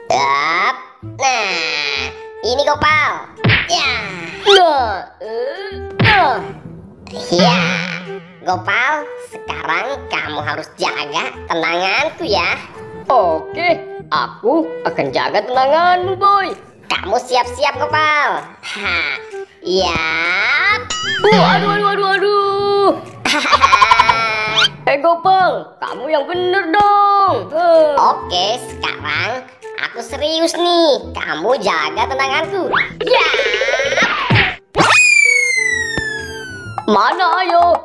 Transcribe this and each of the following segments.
Yap. Nah, ini Gopal. Ya. Loh. Ya. Gopal, sekarang kamu harus jaga tendanganku ya. Oke, aku akan jaga tendanganmu, boy. Kamu siap-siap Gopal. Ha. Yap. Aduh. Gopal, kamu yang bener dong. Oke, sekarang aku serius nih. Kamu jaga tendanganku. Ya. Mana ayo?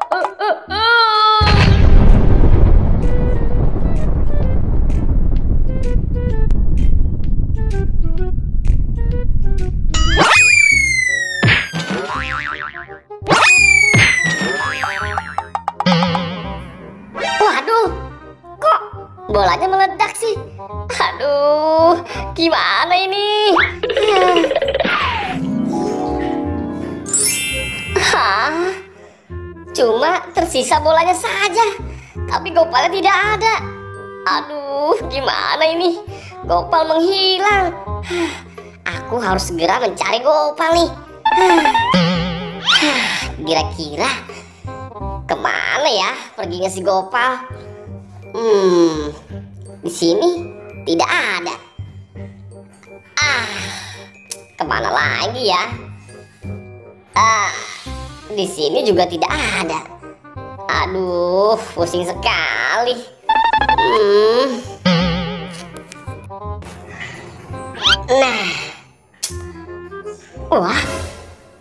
Waduh, kok bolanya meledak sih? Aduh, gimana ini? Hah? Cuma tersisa bolanya saja, tapi Gopalnya tidak ada. Aduh, gimana ini? Gopal menghilang. Aku harus segera mencari Gopal nih. Kira-kira kemana ya perginya si Gopal? Di sini tidak ada. Kemana lagi ya? Di sini juga tidak ada. Aduh, pusing sekali. Nah, wah,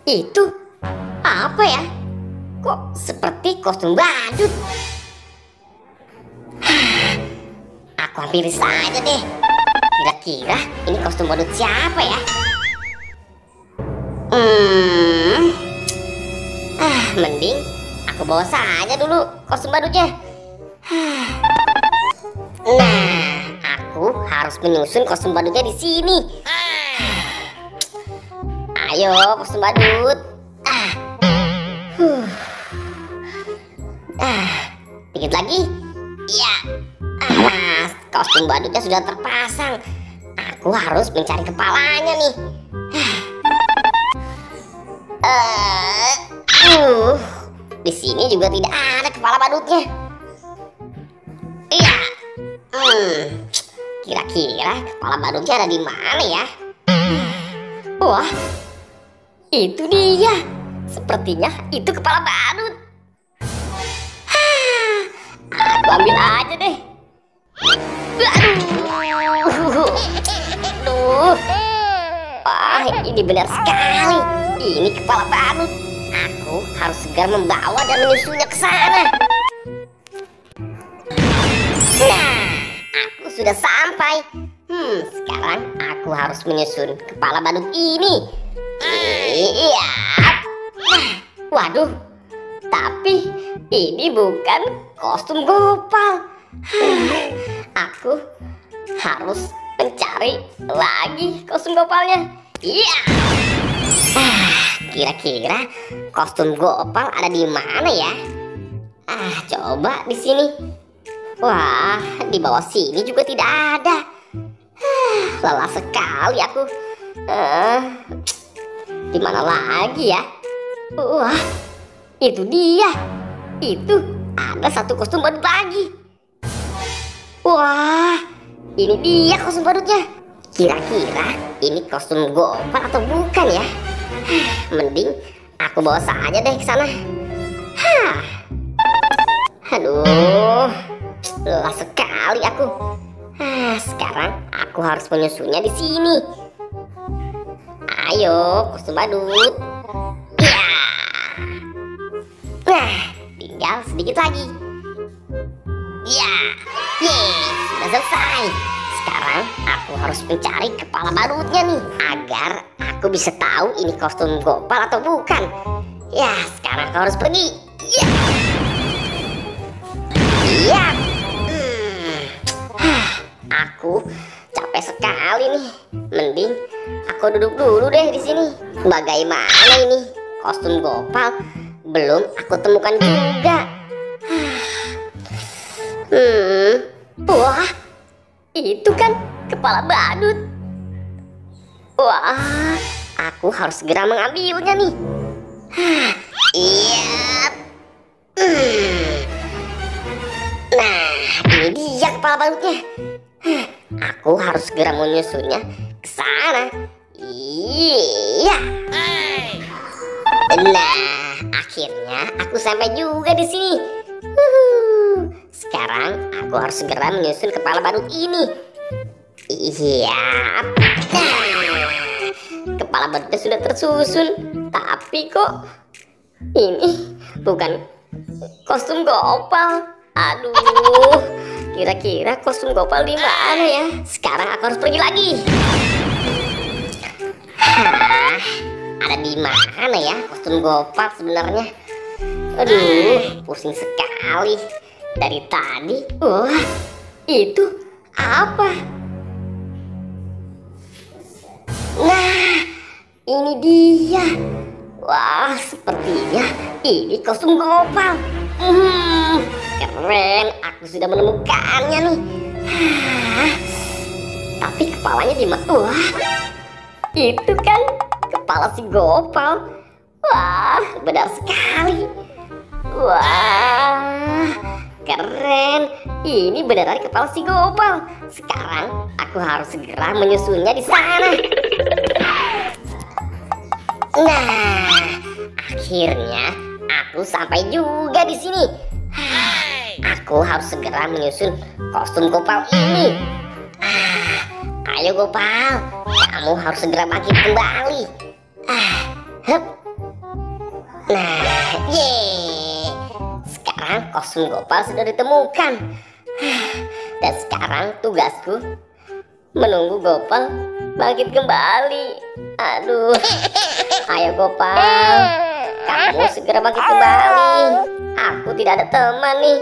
itu apa ya? Kok seperti kostum badut? Aku hampiri saja deh. Kira-kira ini kostum badut siapa ya? Mending aku bawa saja dulu kostum badutnya. Nah, aku harus menyusun kostum badutnya di sini. Ayo, kostum badut. Dikit lagi. Ya. Kostum badutnya sudah terpasang. Aku harus mencari kepalanya nih. Di sini juga tidak ada kepala badutnya. Iya. Kira-kira kepala badutnya ada di mana ya? Wah, itu dia. Sepertinya itu kepala badut. Aku ambil aja deh. Aduh. Wah, ini benar sekali. Ini kepala badut. Aku harus segera membawa dan menyusunnya ke sana. Nah, aku sudah sampai. Sekarang aku harus menyusun kepala badut ini. Iya. Waduh, tapi ini bukan kostum Gopal. Aku harus mencari lagi kostum Gopalnya. Iya. Kira-kira kostum Gopal ada di mana ya? Coba di sini. Wah, di bawah sini juga tidak ada. Lelah sekali aku. Di mana lagi ya? Wah, itu dia. Itu ada satu kostum badut lagi. Wah, ini dia kostum badutnya. Kira-kira ini kostum Gopal atau bukan ya? Mending aku bawa saja deh ke sana. Aduh, lelah sekali aku. Sekarang aku harus menyusunnya di sini. Ayo, kostum badut. Ya. Nah, tinggal sedikit lagi. Ya, sudah selesai. Sekarang aku harus mencari kepala badutnya nih, agar aku bisa tahu ini kostum Gopal atau bukan. Ya, sekarang aku harus pergi. Ya. Aku capek sekali nih. Mending aku duduk dulu deh di sini. Bagaimana ini kostum Gopal belum aku temukan juga. Wah, itu kan kepala badut. Wah, aku harus segera mengambilnya nih. Iya. Nah, ini dia kepala badutnya. Aku harus segera menyusunnya ke sana. Iya. Nah, akhirnya aku sampai juga di sini. Sekarang aku harus segera menyusun kepala badut ini. Iya. Nah, kepala badutnya sudah tersusun, tapi kok ini bukan kostum Gopal. Aduh, kira-kira kostum Gopal di mana ya? Sekarang aku harus pergi lagi. Hah, ada di mana ya kostum Gopal sebenarnya? Aduh, pusing sekali dari tadi. Wah, itu apa? Nah, ini dia. Wah, sepertinya ini kostum Gopal. Keren, aku sudah menemukannya nih. Tapi kepalanya di mana? Wah, itu kan kepala si Gopal. Wah, benar sekali. Wah, keren. Ini beneran kepala si Gopal. Sekarang aku harus segera menyusunnya di sana. Nah, akhirnya aku sampai juga di sini. Aku harus segera menyusun kostum Gopal ini. Ayo Gopal, kamu harus segera bangkit kembali. Nah, yeay. Sekarang kostum Gopal sudah ditemukan. Dan sekarang tugasku menunggu Gopal bangkit kembali. Aduh, ayo Gopal, kamu segera bangkit kembali. Aku tidak ada teman nih.